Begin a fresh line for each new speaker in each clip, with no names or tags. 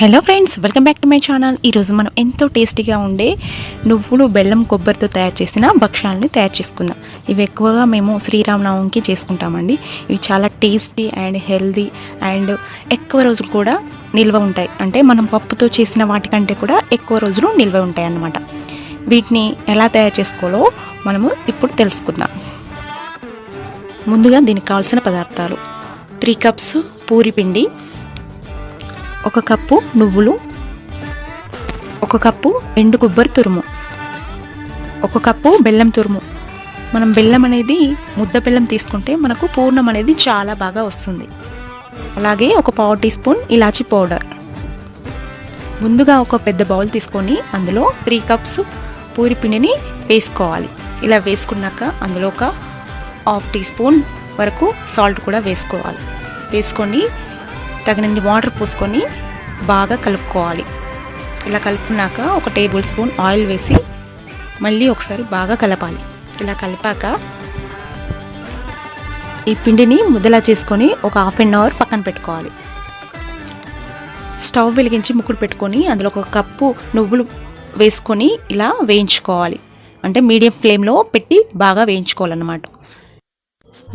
Hello friends, welcome back to my channel. ఈరోజు మనం ఎంతో టేస్టీగా ఉండే నువ్వులు బెల్లం కొబ్బరితో తయారు చేసిన భక్ష్యాలని తయారు చేసుకుందాం. ఇవి ఎక్కువగా మేము శ్రీరామనవమికి చేసుకుంటామండి. ఇవి చాలా టేస్టీ అండ్ హెల్దీ అండ్ ఎక్కువ రోజులు కూడా నిల్వ ఉంటాయి. అంటే మనం పప్పుతో చేసిన వాటికంటే కూడా ఎక్కువ రోజులు నిల్వ ఉంటాయి అన్నమాట. వీటిని ఎలా తయారు చేసుకోవాలో మనము ఇప్పుడు తెలుసుకుందాం. ముందుగా దీనికి కావాల్సిన పదార్థాలు: 3 కప్స్ పూరి పిండి, 1 కప్పు నువ్వులు, 1 కప్పు ఎండు కొబ్బరి తురుము, 1 కప్పు బెల్లం తురుము. మనం బెల్లం అనేది ముద్ద బెల్లం తీసుకుంటే మనకు పూర్ణం అనేది చాలా బాగా వస్తుంది. అలాగే 1 పావు టీ స్పూన్ ఇలాచీ పౌడర్. ముందుగా ఒక పెద్ద బౌల్ తీసుకొని అందులో 3 కప్స్ పూరి పిండిని వేసుకోవాలి. ఇలా వేసుకున్నాక అందులో ఒక హాఫ్ టీ స్పూన్ వరకు సాల్ట్ కూడా వేసుకోవాలి. వేసుకొని తగినన్ని వాటర్ పోసుకొని బాగా కలుపుకోవాలి. ఇలా కలుపుకున్నాక 1 టేబుల్ స్పూన్ ఆయిల్ వేసి మళ్ళీ ఒకసారి బాగా కలపాలి. ఇలా కలిపాక ఈ పిండిని ముద్దలా చేసుకొని ఒక హాఫ్ అన్ అవర్ పక్కన పెట్టుకోవాలి. స్టవ్ వెలిగించి ముక్కుడు పెట్టుకొని అందులో 1 కప్పు నువ్వులు వేసుకొని ఇలా వేయించుకోవాలి. అంటే మీడియం ఫ్లేమ్లో పెట్టి బాగా వేయించుకోవాలన్నమాట.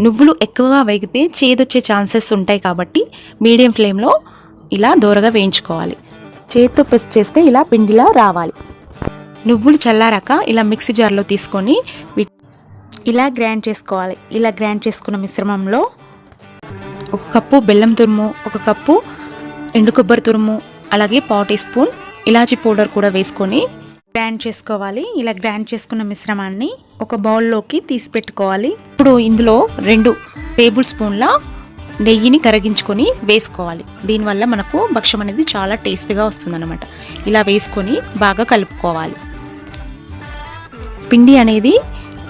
నువ్వులు ఎక్కువగా వేగితే చేదొచ్చే ఛాన్సెస్ ఉంటాయి కాబట్టి మీడియం ఫ్లేమ్లో ఇలా దోరగా వేయించుకోవాలి. చేతితో ప్రెస్ చేస్తే ఇలా పిండిలా రావాలి. నువ్వులు చల్లారాక ఇలా మిక్సీ జార్లో తీసుకొని ఇలా గ్రైండ్ చేసుకోవాలి. ఇలా గ్రైండ్ చేసుకున్న మిశ్రమంలో 1 కప్పు బెల్లం తురుము, 1 కప్పు ఎండు కొబ్బరి తురుము, అలాగే పావు టీ స్పూన్ ఇలాచీ పౌడర్ కూడా వేసుకొని గ్రైండ్ చేసుకోవాలి. ఇలా గ్రైండ్ చేసుకున్న మిశ్రమాన్ని ఒక బౌల్లోకి తీసి పెట్టుకోవాలి. ఇప్పుడు ఇందులో 2 టేబుల్ స్పూన్ల నెయ్యిని కరిగించుకొని వేసుకోవాలి. దీనివల్ల మనకు భక్ష్యం అనేది చాలా టేస్టీగా వస్తుందన్నమాట. ఇలా వేసుకొని బాగా కలుపుకోవాలి. పిండి అనేది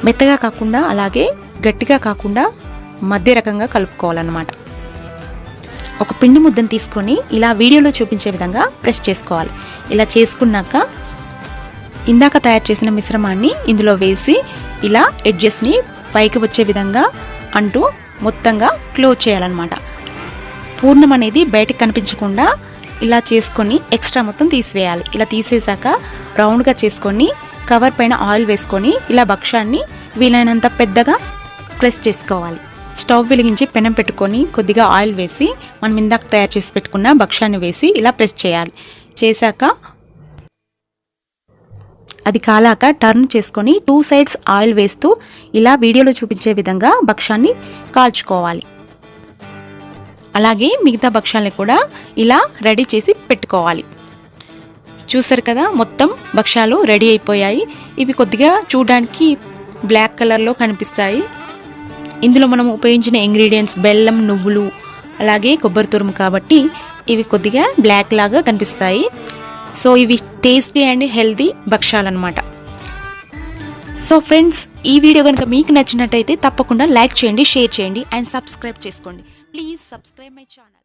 మెత్తగా కాకుండా అలాగే గట్టిగా కాకుండా మధ్య రకంగా కలుపుకోవాలన్నమాట. ఒక పిండి ముద్దను తీసుకొని ఇలా వీడియోలో చూపించే విధంగా ప్రెస్ చేసుకోవాలి. ఇలా చేసుకున్నాక ఇందాక తయారు చేసిన మిశ్రమాన్ని ఇందులో వేసి ఇలా ఎడ్జెస్ని పైకి వచ్చే విధంగా అంటూ మొత్తంగా క్లోజ్ చేయాలన్నమాట. పూర్ణం అనేది బయటకు కనిపించకుండా ఇలా చేసుకొని ఎక్స్ట్రా మొత్తం తీసివేయాలి. ఇలా తీసేసాక రౌండ్గా చేసుకొని కవర్ పైన ఆయిల్ వేసుకొని ఇలా భక్ష్యాన్ని వీలైనంత పెద్దగా ప్రెస్ చేసుకోవాలి. స్టవ్ వెలిగించి పెనం పెట్టుకొని కొద్దిగా ఆయిల్ వేసి మనం ఇందాక తయారు చేసి పెట్టుకున్న భక్ష్యాన్ని వేసి ఇలా ప్రెస్ చేయాలి. చేశాక అది కాలాక టర్న్ చేసుకొని 2 సైడ్స్ ఆయిల్ వేస్తూ ఇలా వీడియోలో చూపించే విధంగా భక్ష్యాన్ని కాల్చుకోవాలి. అలాగే మిగతా భక్ష్యాన్ని కూడా ఇలా రెడీ చేసి పెట్టుకోవాలి. చూసారు కదా, మొత్తం భక్ష్యాలు రెడీ అయిపోయాయి. ఇవి కొద్దిగా చూడడానికి బ్లాక్ కలర్లో కనిపిస్తాయి. ఇందులో మనం ఉపయోగించిన ఇంగ్రీడియంట్స్ బెల్లం, నువ్వులు, అలాగే కొబ్బరి తురుము కాబట్టి ఇవి కొద్దిగా బ్లాక్ లాగా కనిపిస్తాయి. సో ఇవి టేస్టీ అండ్ హెల్దీ భక్ష్యాలు అన్నమాట. సో ఫ్రెండ్స్, ఈ వీడియో కనుక మీకు నచ్చినట్టయితే తప్పకుండా లైక్ చేయండి, షేర్ చేయండి అండ్ సబ్స్క్రైబ్ చేసుకోండి. Please subscribe my channel.